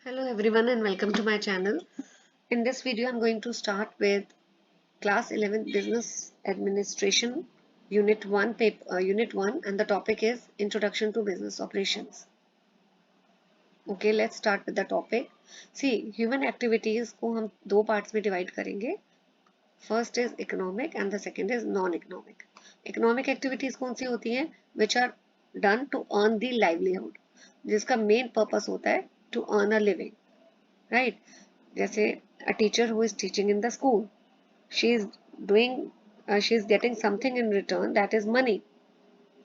Hello everyone and welcome to my channel. In this video I'm going to start with class 11 business administration unit 1 and the topic is introduction to business operations. Okay, let's start with the topic. See, human activities को हम दो parts में divide करेंगे. First is economic and the second is non-economic. Economic activities कौन सी होती हैं? Which are done to earn the livelihood, जिसका main purpose होता है to earn a living. Right? जैसे a teacher who is teaching in the school, she is doing she is getting something in return, that is money,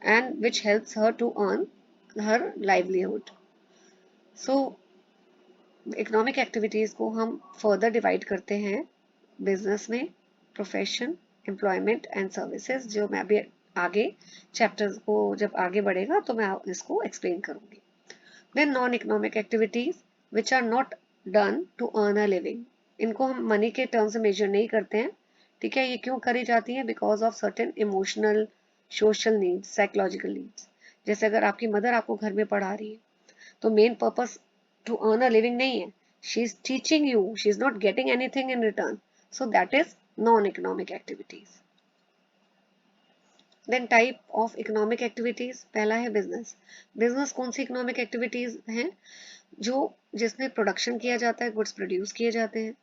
and which helps her to earn her livelihood. So economic activities को हम further divide करते हैं business में, profession, employment and services, जो मैं अभी आगे chapters को जब आगे बढ़ेगा तो मैं इसको explain करूंगी. Then non-economic activities which are not done to earn a living. इनको हम मनी के टर्म से मेजर नहीं करते हैं. ठीक है, ये क्यों करी जाती है? Because of certain emotional, social needs, psychological needs. जैसे अगर आपकी मदर आपको घर में पढ़ा रही है तो main purpose to earn a living नहीं है. She is teaching you, she is not getting anything in return. So that is non economic activities. Then type of economic activities, पहला है बिजनेस. बिजनेस कौन सी इकोनॉमिक एक्टिविटीज हैं? जो जिसमें production किया जाता है, गुड्स प्रोड्यूस किए जाते हैं,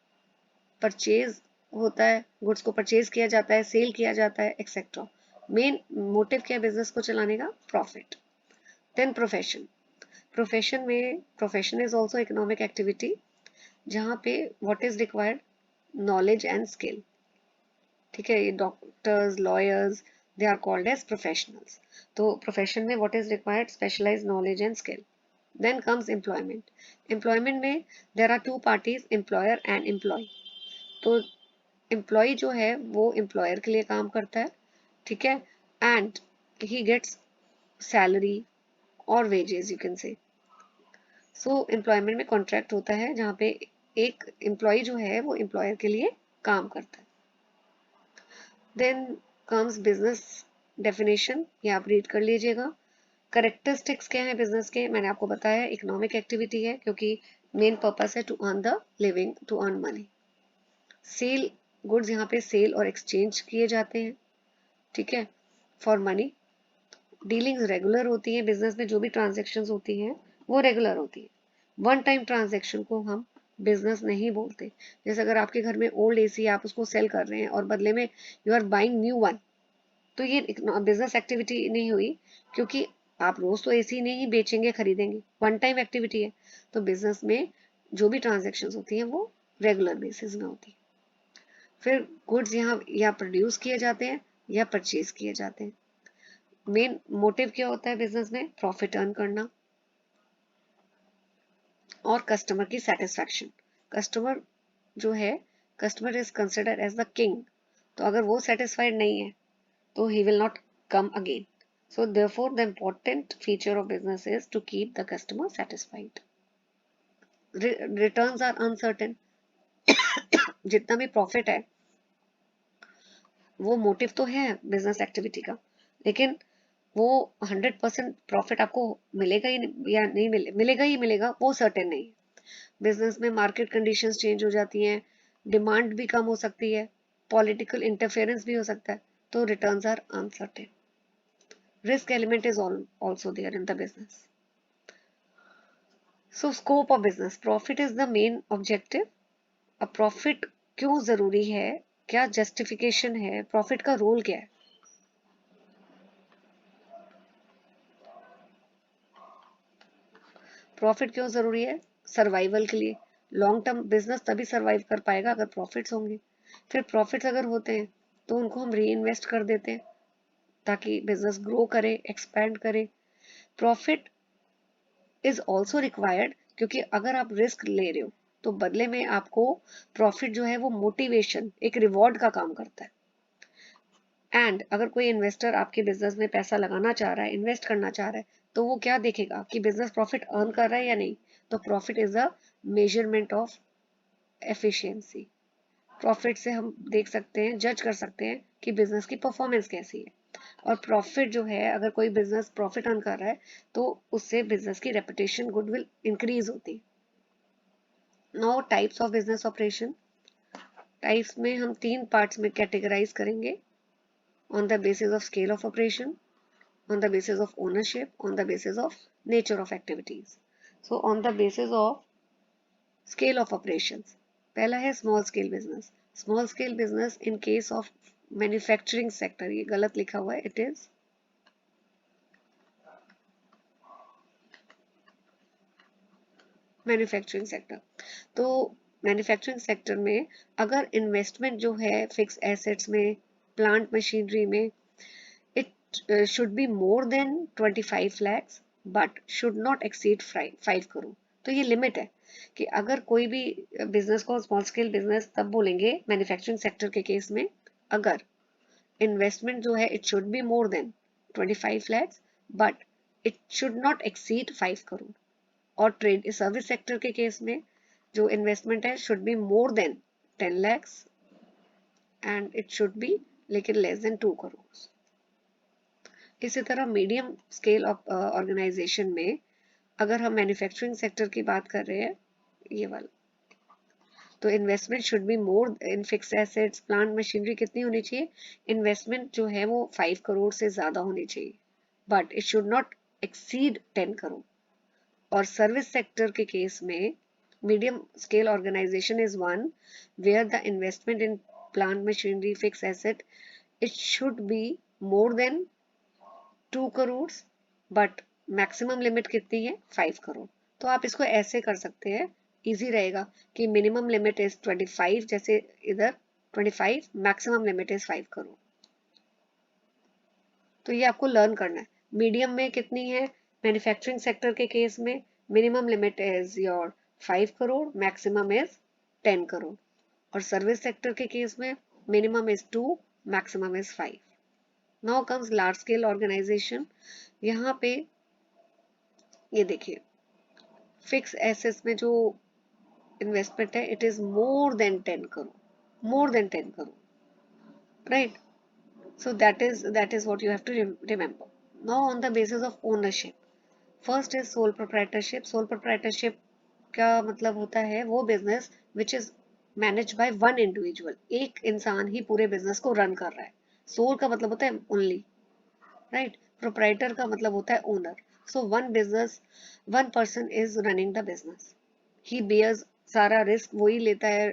परचेज होता है, गुड्स को परचेज किया जाता है, सेल किया जाता है, एक्सेट्रा. मेन मोटिव क्या है बिजनेस को चलाने का? प्रॉफिट. Then profession. प्रोफेशन में profession is also economic activity जहाँ पे what is required? Knowledge and skill. ठीक है, ये doctors, lawyers, they are called as professionals. तो प्रोफेशन में what is required? Specialized knowledge and skill. Then comes employment. Employment में there are two parties, employer and employee. तो employee जो है वो employer के लिए काम करता है, ठीक है, and he gets salary और wages you can say. So employment में contract होता है जहाँ पे एक employee जो है वो employer के लिए काम करता है. Then comes business definition, ये आप read कर लीजिएगा. करेक्टरिस्टिक्स क्या है बिजनेस के? मैंने आपको बताया इकोनॉमिक एक्टिविटी है क्योंकि मेन पर्पस है to earn the living, to earn money. Sale, goods यहाँ पे सेल और एक्सचेंज किए जाते हैं, ठीक है, फॉर मनी. डीलिंग्स रेगुलर होती है बिजनेस में, जो भी ट्रांजेक्शन्स होती हैं वो रेगुलर होती है. वन टाइम ट्रांजेक्शन को हम बिजनेस नहीं बोलते. जैसे अगर आपके घर में ओल्ड एसी आप उसको सेल कर रहे हैं और बदले में you are buying new one, तो ये बिजनेस एक्टिविटी नहीं हुई, क्योंकि आप रोज तो एसी नहीं बेचेंगे, खरीदेंगे. वन टाइम एक्टिविटी है. तो बिजनेस में जो भी ट्रांजेक्शन्स होती हैं वो रेगुलर बेसिस में होती है. फिर गुड्स यहाँ या प्रोड्यूस किए जाते हैं या परचेज किए जाते हैं. मेन मोटिव क्या होता है बिजनेस में? प्रॉफिट अर्न करना और कस्टमर की सेटिस्फैक्शन. कस्टमर जो है, customer is consider as the king. तो अगर वो सेटिस्फाइड नहीं है तो he will not come again. So therefore the important feature of business is to keep the customer satisfied. Returns are uncertain. जितना भी प्रॉफिट है वो मोटिव तो है बिजनेस एक्टिविटी का, लेकिन वो 100% प्रॉफिट आपको मिलेगा ही या नहीं मिलेगा ही मिलेगा वो सर्टेन नहीं. बिजनेस में मार्केट कंडीशंस चेंज हो जाती हैं, डिमांड भी कम हो सकती है, पॉलिटिकल इंटरफेरेंस भी हो सकता है. तो returns are uncertain. Risk element is also there in the business. So scope of business, profit is the main objective. अब प्रॉफिट क्यों जरूरी है, क्या जस्टिफिकेशन है, प्रॉफिट का रोल क्या है? प्रॉफिट क्यों जरूरी है? सर्वाइवल के लिए. लॉन्ग टर्म बिजनेस तभी सर्वाइव कर पाएगा अगर प्रॉफिट्स होंगे. फिर प्रॉफिट्स अगर होते हैं तो उनको हम री इन्वेस्ट कर देते हैं ताकि बिजनेस ग्रो करे, एक्सपैंड करे. प्रॉफिट इज ऑल्सो रिक्वायर्ड क्योंकि अगर आप रिस्क ले रहे हो तो बदले में आपको प्रॉफिट जो है वो मोटिवेशन, एक रिवॉर्ड का काम करता है. एंड अगर कोई इन्वेस्टर आपके बिजनेस में पैसा लगाना चाह रहा है, इन्वेस्ट करना चाह रहा है, तो वो क्या देखेगा कि बिजनेस प्रॉफिट अर्न कर रहा है या नहीं. तो profit is a measurement of efficiency. Profit से हम देख सकते हैं, जज कर सकते हैं कि बिजनेस की परफॉर्मेंस कैसी है. और प्रॉफिट जो है, अगर कोई बिजनेस प्रॉफिट अर्न कर रहा है तो उससे बिजनेस की रेपुटेशन, गुडविल इंक्रीज होती है. Now types of business operation, types में हम 3 पार्ट्स में कैटेगराइज करेंगे, on the basis of scale of operation, on the basis of ownership, on the basis of nature of activities. So on the basis of scale of operations, पहला है small scale business. Small scale business in case of manufacturing sector, ये गलत लिखा हुआ है, it is manufacturing sector. तो manufacturing sector में अगर इन्वेस्टमेंट जो है फिक्स एसेट्स में, प्लांट मशीनरी में, it should be more than 25 lakhs but should not exceed 5 crore. तो ये लिमिट है कि अगर कोई भी बिजनेस को स्मॉल स्केल बिजनेस तब बोलेंगे मैन्युफैक्चरिंग सेक्टर के केस में अगर इन्वेस्टमेंट जो है it should be more then 25 lakhs but it should not exceed 5 crore. और ट्रेड सर्विस सेक्टर के केस में जो इन्वेस्टमेंट है should be more then 10 lakhs and it should B लेकिन लेस देन 2 करोड़. इसी तरह मीडियम स्केल ऑर्गेनाइजेशन में अगर हम मैन्युफैक्चरिंग सेक्टर की बात कर रहे हैं ये वाला, तो investment should be more in fix assets, plant machinery कितनी होनी चाहिए, इन्वेस्टमेंट जो है वो 5 करोड़ से ज्यादा होनी चाहिए but it should not exceed 10 crore. और सर्विस सेक्टर के केस में medium scale organization is one where the investment in plant machinery fix asset it should be more than 2 crore but maximum limit कितनी है 5 करोड़. तो आप इसको ऐसे कर सकते हैं, इजी रहेगा कि मिनिमम लिमिट इज 25 जैसे इधर 25, मैक्सिमम लिमिट इज 5 करोड़. तो ये आपको लर्न करना है. मीडियम में कितनी है, मैन्युफैक्चरिंग सेक्टर के केस में minimum limit is your 5 crore, maximum is 10 crore. और सर्विस सेक्टर के केस में minimum is 2, maximum is 5. Now comes large scale organization. यहाँ पे ये देखिए फिक्स एसेट्स में जो इन्वेस्टमेंट है it is more than 10 crore, more than 10 crore, right. So that is what you have to remember. Now on the basis of ownership, first is sole proprietorship. Sole proprietorship का मतलब होता है वो business which is managed by one individual. एक इंसान ही पूरे business को run कर रहा है. सोल का मतलब होता है only, right? प्रोप्राइटर का मतलब होता है owner. So one business, one person is running the business. He bears सारा रिस्क वही लेता है,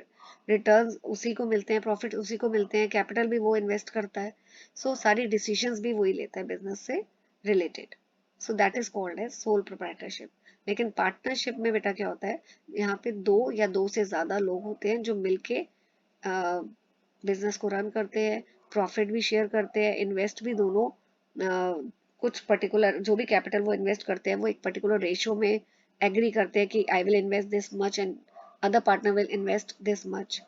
रिटर्न्स उसी को मिलते हैं, प्रॉफिट उसी को मिलते हैं, कैपिटल भी वो इन्वेस्ट करता है. सो सारी डिसीजंस भी वही लेता है बिजनेस से related. So that is called as sole proprietorship. लेकिन पार्टनरशिप में बेटा क्या होता है, यहाँ पे 2 या 2 से ज्यादा लोग होते हैं जो मिलके बिजनेस को रन करते हैं, प्रॉफिट भी शेयर करते हैं, इन्वेस्ट भी दोनों कुछ पर्टिकुलर जो भी कैपिटल वो इन्वेस्ट करते हैं वो एक पर्टिकुलर रेशियो में एग्री करते हैं कि I will invest this much and other partner will invest this much.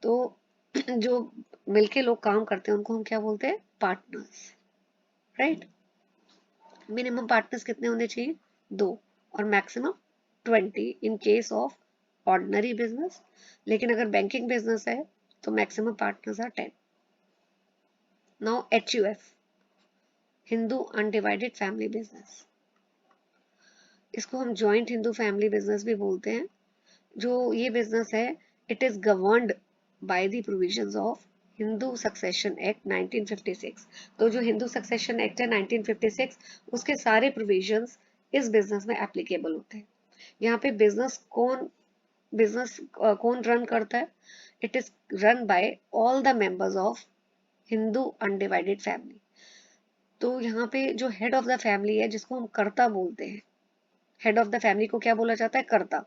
तो जो मिलके लोग काम करते हैं उनको हम क्या बोलते हैं, पार्टनर्स, राइट. मिनिमम पार्टनर्स कितने होने चाहिए, 2 और maximum 20 in case of ordinary business. लेकिन अगर बैंकिंग बिजनेस है तो maximum partners are 10. Now HUF, Hindu undivided family business. इसको हम जॉइंट हिंदू फैमिली बिजनेस भी बोलते हैं. जो ये बिजनेस है it is governed by the provisions of Hindu succession act 1956. तो जो हिंदू सक्सेशन एक्ट है 1956 उसके सारे प्रोविजंस इस बिजनेस में एप्लीकेबल होते हैं. यहाँ पे बिजनेस कौन रन करता है, it is run by all the members of Hindu undivided family. तो यहाँ पे जो हेड ऑफ द फैमिली है जिसको हम कर्ता बोलते हैं, हेड ऑफ द फैमिली को क्या बोला जाता है, karta.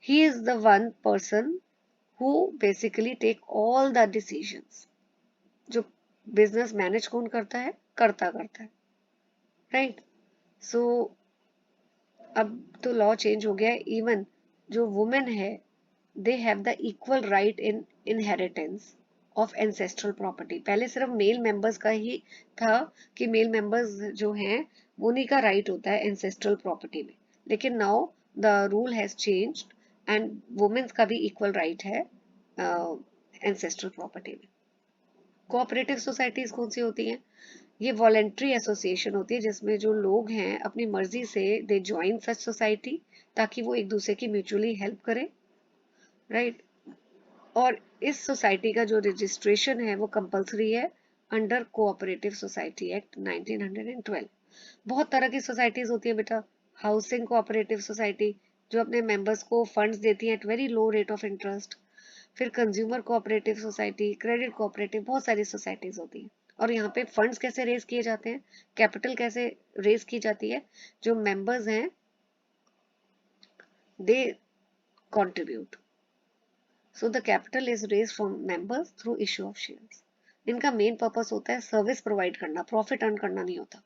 He is the one person who basically take all the decisions. जो बिजनेस मैनेज कौन करता है, कर्ता करता है, राइट. सो अब तो लॉ चेंज हो गया है. इवन जो वुमेन है they have the equal right in inheritance of ancestral property. पहले सिर्फ मेल मेंबर्स का ही था कि मेल मेंबर्स जो हैं उन्हीं का राइट होता है एंसेस्ट्रल प्रॉपर्टी में. लेकिन now the rule has changed and womens का भी इक्वल राइट है एंसेस्ट्रल प्रॉपर्टी में. कोऑपरेटिव सोसाइटीज कौन सी होती हैं, ये वॉलेंट्री एसोसिएशन होती है जिसमें जो लोग हैं अपनी मर्जी से दे ज्वाइन सच सोसाइटी ताकि वो एक दूसरे की म्यूचुअली हेल्प करें राइट। और इस सोसाइटी का जो रजिस्ट्रेशन है वो कंपलसरी है अंडर कोऑपरेटिव सोसाइटी एक्ट 1912। बहुत तरह की सोसाइटीज होती है बेटा। हाउसिंग कोऑपरेटिव सोसाइटी जो अपने मेंबर्स को फंड्स देती है at very low rate of interest. फिर consumer cooperative society, credit cooperative, बहुत सारी सोसाइटीज होती हैं। और यहाँ पे फंड्स कैसे रेज किए जाते हैं, कैपिटल कैसे रेज की जाती है, जो मेंबर्स हैं they contribute. So the capital is raise from members through issue of shares. इनका मेन पर्पस होता है सर्विस प्रोवाइड करना, प्रॉफिट अर्न करना नहीं होता।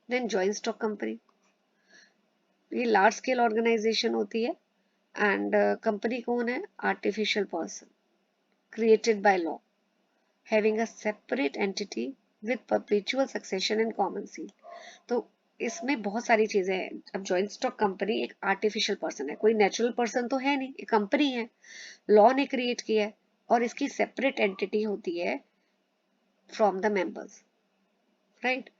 देन जॉइंट स्टॉक कंपनी, ये लार्ज स्केल ऑर्गेनाइजेशन होती है। एंड कंपनी कौन है, artificial person created by law having a separate entity with perpetual succession and common seal. तो इसमें बहुत सारी चीजें हैं। अब जॉइंट स्टॉक कंपनी एक आर्टिफिशियल पर्सन है, कोई नेचुरल पर्सन तो है नहीं, एक कंपनी है, लॉ ने क्रिएट किया है और इसकी सेपरेट एंटिटी होती है from the members, right.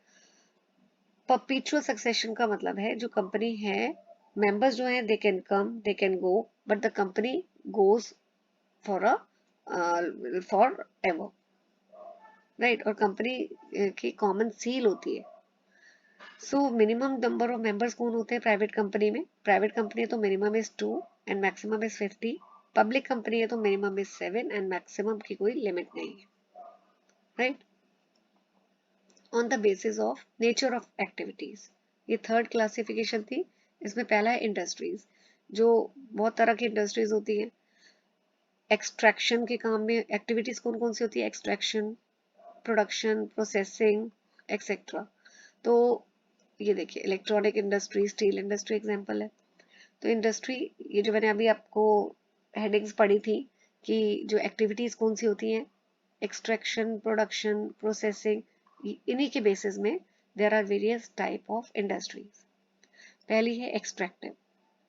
Perpetual succession का मतलब है जो कंपनी है, मेंबर्स जो हैं they can come they can go, but the company goes for a for ever, right. और कंपनी की कॉमन सील होती है। So minimum number of members कौन होते हैं प्राइवेट कंपनी में, प्राइवेट कंपनी है तो minimum is 2 and maximum is 50। Public company है तो मिनिमम इज 7 एंड मैक्सिमम की कोई लिमिट नहीं है, right. On the basis of nature of activities, ये थर्ड क्लासिफिकेशन थी। इसमें पहला है इंडस्ट्रीज, जो बहुत तरह की इंडस्ट्रीज होती हैं। एक्सट्रैक्शन के काम में एक्टिविटीज कौन कौन सी होती है, एक्सट्रैक्शन, प्रोडक्शन, प्रोसेसिंग एक्सेट्रा। तो ये देखिए electronic industry, steel industry example है। तो इंडस्ट्री, ये जो मैंने अभी आपको हेडिंग्स पढ़ी थी कि जो एक्टिविटीज कौन सी होती हैं, एक्सट्रैक्शन, प्रोडक्शन, प्रोसेसिंग, इन्हीं के बेसिस में there are various type of industries. पहली है एक्सट्रैक्टिव,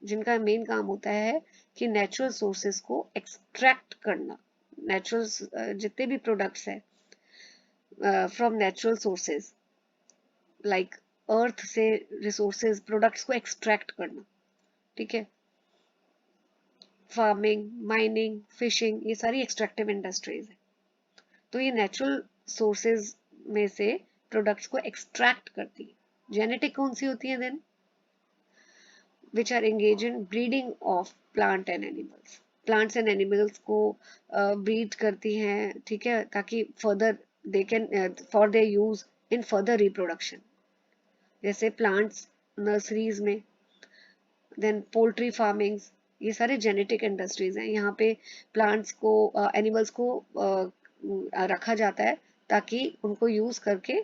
जिनका मेन काम होता है कि नेचुरल सोर्सेज को एक्सट्रैक्ट करना। नेचुरल जितने भी प्रोडक्ट्स हैं from natural sources like earth से रिसोर्सेज, प्रोडक्ट्स को एक्सट्रैक्ट करना, ठीक है। फार्मिंग, माइनिंग, फिशिंग, ये सारी एक्सट्रैक्टिव इंडस्ट्रीज है। तो ये नेचुरल सोर्सेज में से प्रोडक्ट्स को एक्सट्रैक्ट करती है। जेनेटिक कौन सी होती है then, which are engaged in breeding of plant and animals. Plants and animals को breed करती हैं, ठीक है, ताकि further they can for their use in further reproduction. जैसे plants nurseries में, then poultry farmings, ये सारे जेनेटिक इंडस्ट्रीज हैं। यहाँ पे प्लांट्स को, एनिमल्स को रखा जाता है ताकि उनको यूज करके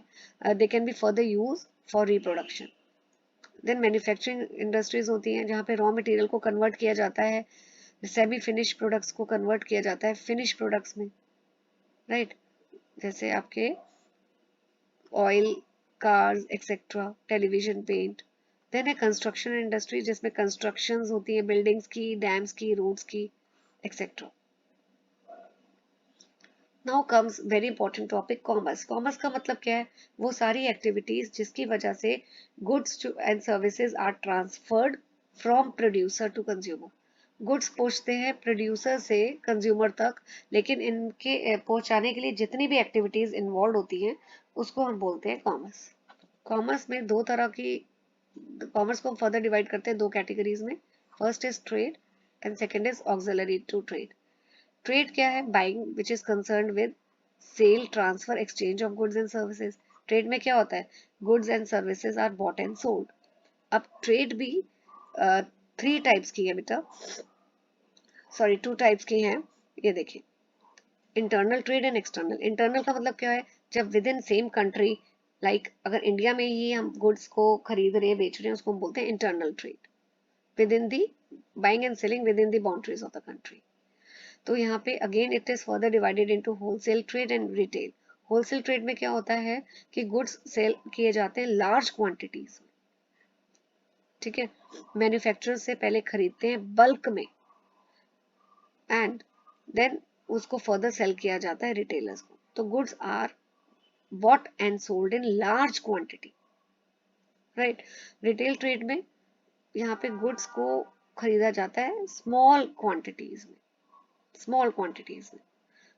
they can be further use for reproduction. Then manufacturing industries होती हैं जहाँ पे रॉ मटेरियल को कन्वर्ट किया जाता है, सेमी फिनिश प्रोडक्ट्स को कन्वर्ट किया जाता है फिनिश प्रोडक्ट्स में, राइट। जैसे आपके oil, cars etcetera, television, paint. Then है कंस्ट्रक्शन इंडस्ट्री, जिसमें कंस्ट्रक्शंस होती है बिल्डिंग्स की, डैम्स की, रोड्स की etcetera. Now comes very important topic, commerce. Commerce का मतलब क्या है, वो सारी एक्टिविटीज जिसकी वजह से goods and services are transferred from producer to consumer. Goods पहुंचते हैं प्रोड्यूसर से कंज्यूमर तक, लेकिन इनके पहुंचाने के लिए जितनी भी एक्टिविटीज इन्वॉल्व होती हैं उसको हम बोलते हैं कॉमर्स। कॉमर्स में दो तरह की, कॉमर्स को हम फर्दर डिवाइड करते हैं दो कैटेगरीज में। First is trade and second is auxiliary to trade. Trade क्या है, buying which is concern with sale, transfer, exchange of goods and services. Trade में क्या होता है, goods and services are bought and sold. अब trade भी three types की है बेटा, सॉरी टू टाइप्स की हैं। ये देखिए, internal trade and external. Internal का मतलब क्या है, जब with in same country, like अगर इंडिया में ही हम गुड्स को खरीद रहे हैं, बेच रहे हैं, उसको हम बोलते हैं internal trade, with in the buying and selling with in the boundaries of the country. तो यहाँ पे again it is further divided into wholesale trade and retail. Wholesale trade में क्या होता है कि गुड्स सेल किए जाते हैं लार्ज क्वांटिटीज में, ठीक है। मैन्युफैक्चरर से पहले खरीदते हैं बल्क में एंड देन उसको फर्दर सेल किया जाता है रिटेलर्स को। तो goods are bought and sold in large quantity, right. Retail trade में यहाँ पे गुड्स को खरीदा जाता है स्मॉल क्वांटिटीज में, स्मॉल क्वांटिटीज में।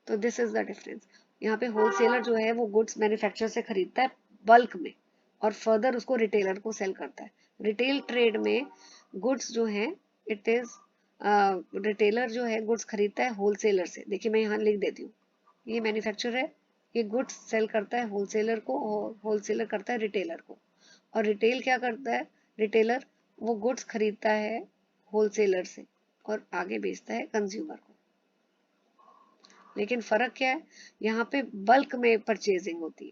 तो दिस इज द डिफरेंस। यहाँ पे होलसेलर जो है वो गुड्स मैन्युफैक्चरर से खरीदता है बल्क में और फर्दर उसको रिटेलर को सेल करता है। रिटेल ट्रेड में गुड्स जो है इट इज रिटेलर जो है गुड्स खरीदता है होलसेलर से। देखिए मैं यहाँ लिख देती हूँ, ये मैन्युफैक्चरर है, ये गुड्स सेल करता है होलसेलर को और होलसेलर करता है रिटेलर को। और रिटेल क्या करता है, रिटेलर वो गुड्स खरीदता है होलसेलर से और आगे बेचता है कंज्यूमर को। लेकिन फर्क क्या है, यहाँ पे बल्क में परचेजिंग होती है,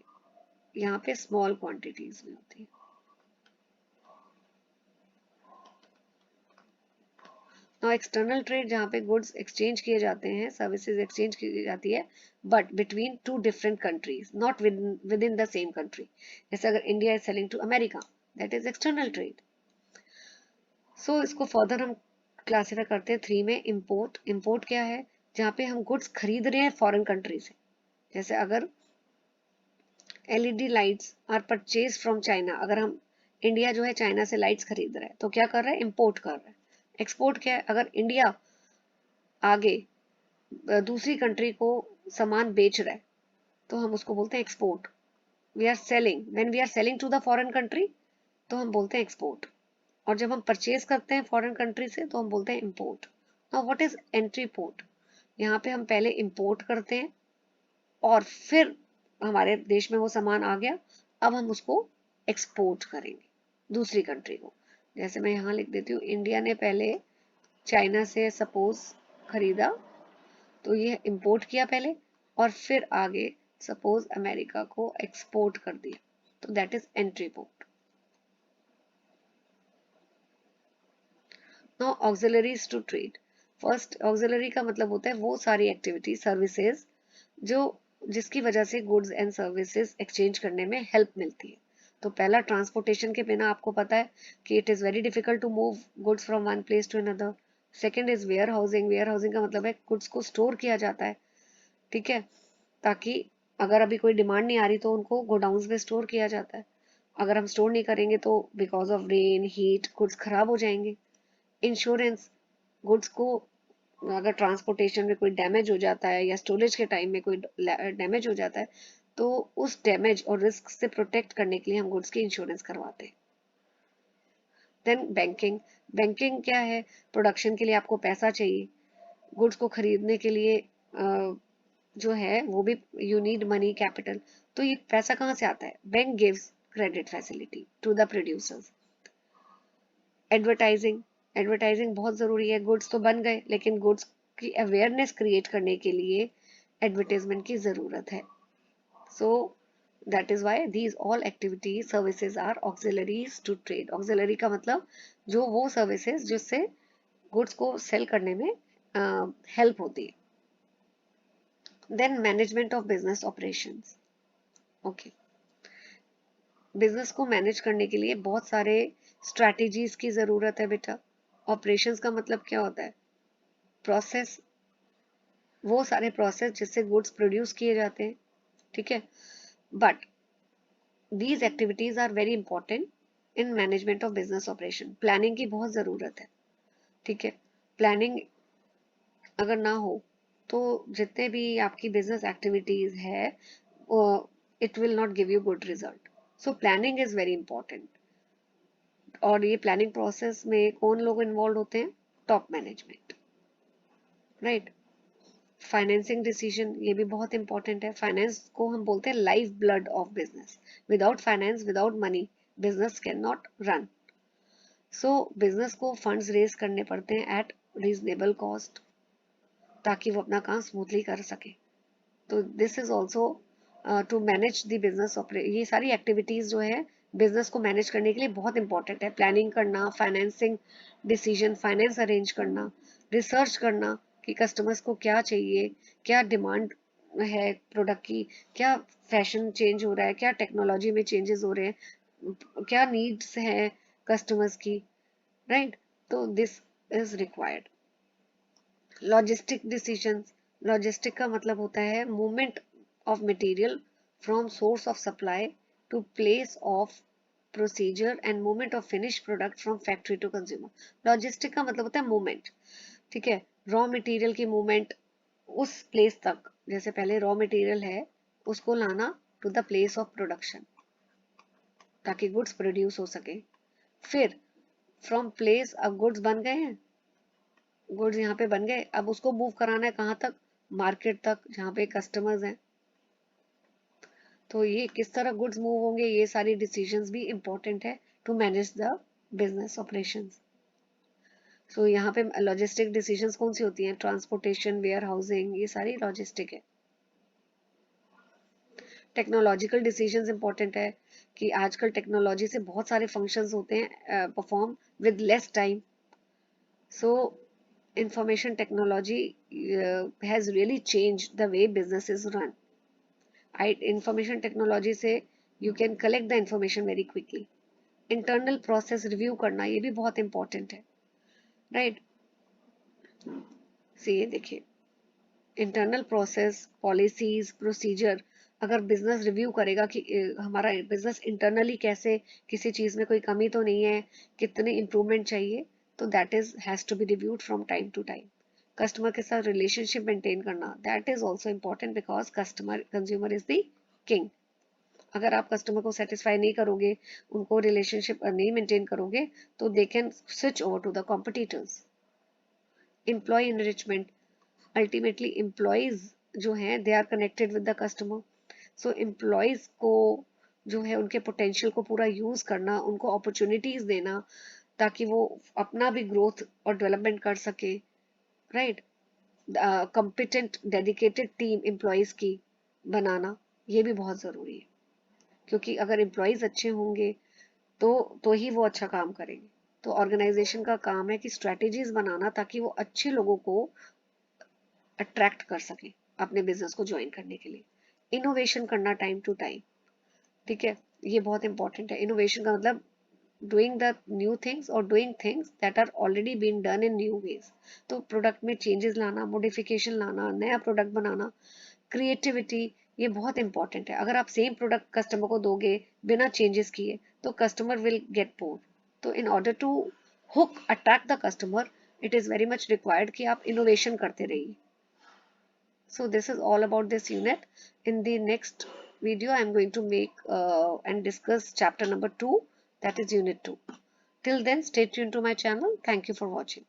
यहाँ पे स्मॉल क्वांटिटीज में होती है। नाउ एक्सटर्नल ट्रेड जहाँ पे गुड्स एक्सचेंज किए जाते हैं, सर्विसेज एक्सचेंज की जाती है, but between two different countries, not within the same country. जैसे अगर India is selling to America, that is external trade. So इसको फर्दर हम क्लासीफाई करते हैं 3 में। इम्पोर्ट, इम्पोर्ट क्या है, जहाँ पे हम गुड्स खरीद रहे हैं फॉरेन कंट्री से। जैसे अगर LED lights are purchase from China, अगर हम इंडिया जो है चाइना से लाइट्स खरीद रहा है तो क्या कर रहा है, इम्पोर्ट कर रहा है। एक्सपोर्ट क्या है, अगर इंडिया आगे दूसरी कंट्री को सामान बेच रहा है तो हम उसको बोलते हैं export. We are selling, when we are selling to the foreign country तो हम बोलते हैं एक्सपोर्ट। और जब हम परचेज करते हैं फॉरेन कंट्री से तो हम बोलते हैं import. Now what is entry port, यहाँ पे हम पहले इम्पोर्ट करते हैं और फिर हमारे देश में वो सामान आ गया, अब हम उसको एक्सपोर्ट करेंगे दूसरी कंट्री को। जैसे मैं यहाँ लिख देती हूँ, इंडिया ने पहले चाइना से सपोज खरीदा तो ये इंपोर्ट किया पहले और फिर आगे सपोज अमेरिका को एक्सपोर्ट कर दिया, तो that is entry port. Now auxiliaries to trade. First, auxiliary का मतलब होता है वो सारी एक्टिविटी सर्विसेज जो जिसकी वजह से गुड्स एंड सर्विसेज एक्सचेंज करने में हेल्प मिलती है। तो पहला, ट्रांसपोर्टेशन के बिना आपको पता है कि it is very difficult to move goods from one place to another. Second is warehousing, warehousing का मतलब है गुड्स को स्टोर किया जाता है, ठीक है, ताकि अगर अभी कोई डिमांड नहीं आ रही तो उनको गोडाउन्स में स्टोर किया जाता है। अगर हम स्टोर नहीं करेंगे तो because of rain heat goods खराब हो जाएंगे। इंश्योरेंस, गुड्स को अगर ट्रांसपोर्टेशन में कोई डैमेज हो जाता है या स्टोरेज के टाइम में कोई डैमेज हो जाता है तो उस डैमेज और रिस्क से प्रोटेक्ट करने के लिए हम गुड्स की इंश्योरेंस करवाते हैं। देन बैंकिंग, बैंकिंग क्या है, प्रोडक्शन के लिए आपको पैसा चाहिए, गुड्स को खरीदने के लिए जो है वो भी यू नीड मनी कैपिटल। तो ये पैसा कहाँ से आता है, bank gives credit facility to the producers. Advertising, advertising बहुत जरूरी है, गुड्स तो बन गए लेकिन गुड्स की अवेयरनेस क्रिएट करने के लिए एडवर्टाइजमेंट की जरूरत है। So that is why these all activities services are auxiliaries to trade. Auxiliary का मतलब जो वो सर्विसेज जिससे गुड्स को सेल करने में हेल्प होती है। Then management of business operations. Okay, business को मैनेज करने के लिए बहुत सारे स्ट्रैटेजीज की जरूरत है बेटा। ऑपरेशंस का मतलब क्या होता है, प्रोसेस, वो सारे प्रोसेस जिससे गुड्स प्रोड्यूस किए जाते हैं, ठीक है। But these activities are very important in management of business operation. Planning की बहुत जरूरत है, ठीक है। प्लानिंग अगर ना हो तो जितने भी आपकी बिजनेस एक्टिविटीज है it will not give you good result. So planning is very important. और ये प्लानिंग प्रोसेस में कौन लोग इन्वॉल्व होते हैं, top management, right. Financing decision, ये भी बहुत इंपॉर्टेंट है। फाइनेंस को हम बोलते हैं life blood of business. Without finance, without money, business can not run. So business को फंड्स रेज करने पड़ते हैं एट रीजनेबल कॉस्ट ताकि वो अपना काम स्मूथली कर सके। तो this is also to manage the business operate. ये सारी एक्टिविटीज जो है बिजनेस को मैनेज करने के लिए बहुत इंपॉर्टेंट है। प्लानिंग करना, फाइनेंसिंग डिसीजन, फाइनेंस अरेंज करना, रिसर्च करना कि कस्टमर्स को क्या चाहिए, क्या डिमांड है प्रोडक्ट की, क्या फैशन चेंज हो रहा है, क्या टेक्नोलॉजी में चेंजेस हो रहे हैं, क्या नीड्स हैं कस्टमर्स की, राइट। तो this is required. Logistic decisions, logistic का मतलब होता है movement of material from source of supply to place of procedure and movement of finish product from factory to consumer. Logistic का मतलब होता है मूवमेंट, ठीक है, रॉ मटेरियल की मूवमेंट, उस प्लेस तक, जैसे पहले रॉ मटेरियल है उसको लाना to the place of production ताकि गुड्स प्रोड्यूस हो सके। फिर फ्रॉम प्लेस, अब गुड्स बन गए हैं, गुड्स यहाँ पे बन गए, अब उसको मूव कराना है कहाँ तक, मार्केट तक जहाँ पे कस्टमर्स हैं। तो ये किस तरह गुड्स मूव होंगे, ये सारी डिसीजंस भी इंपॉर्टेंट है to manage the business operations. So यहाँ पे लॉजिस्टिक डिसीजंस कौन सी होती हैं, ट्रांसपोर्टेशन, वेयर हाउसिंग, ये सारी लॉजिस्टिक है। टेक्नोलॉजिकल डिसीजंस इंपॉर्टेंट है कि आजकल टेक्नोलॉजी से बहुत सारे फंक्शंस होते हैं perform with less time. So information technology has really changed the way businesses run. Information technology से you can collect the information very quickly. Internal process review करना ये भी बहुत important है, right? See ये देखिए, इंटरनल प्रोसेस, पॉलिसीज, प्रोसीजर, अगर business review करेगा कि हमारा बिजनेस इंटरनली कैसे, किसी चीज में कोई कमी तो नहीं है, कितने इम्प्रूवमेंट चाहिए, तो that is has to be reviewed from time to time. Customer के साथ रिलेशनशिप मेंटेन करना, that is also important because customer consumer is the king. अगर आप कस्टमर को सेटिस्फाई नहीं करोगे, उनको रिलेशनशिप नहीं मेंटेन करोगे, तो they can switch over to the competitors. Employ enrichment, ultimately employees जो हैं they are connected with the customer. So employees को जो है उनके पोटेंशियल को पूरा यूज करना, उनको अपॉर्चुनिटीज देना ताकि वो अपना भी ग्रोथ और डेवलपमेंट कर सके, right. Competent dedicated team employees की बनाना ये भी बहुत ज़रूरी है, क्योंकि अगर एम्प्लॉयज अच्छे होंगे तो ही वो अच्छा काम करेंगे। तो ऑर्गेनाइजेशन का काम है कि स्ट्रेटेजीज बनाना ताकि वो अच्छे लोगों को अट्रैक्ट कर सके अपने बिजनेस को ज्वाइन करने के लिए। इनोवेशन करना टाइम टू टाइम, ठीक है, ये बहुत इंपॉर्टेंट है। इनोवेशन का मतलब डूइंग द न्यू थिंग्स और doing things that are already been done in new ways. तो प्रोडक्ट में चेंजेस लाना, मॉडिफिकेशन लाना, नया प्रोडक्ट बनाना, क्रिएटिविटी, ये बहुत इंपॉर्टेंट है। अगर आप सेम प्रोडक्ट कस्टमर को दोगे बिना चेंजेस किए तो कस्टमर विल गेट बोर्ड। तो in order to hook attract the customer, it is very much required कि आप इनोवेशन करते रहिए। So this is all about this unit. In the next video, I am going to make and discuss chapter number 2, that is unit 2. Till then, stay tuned to my channel. Thank you for watching.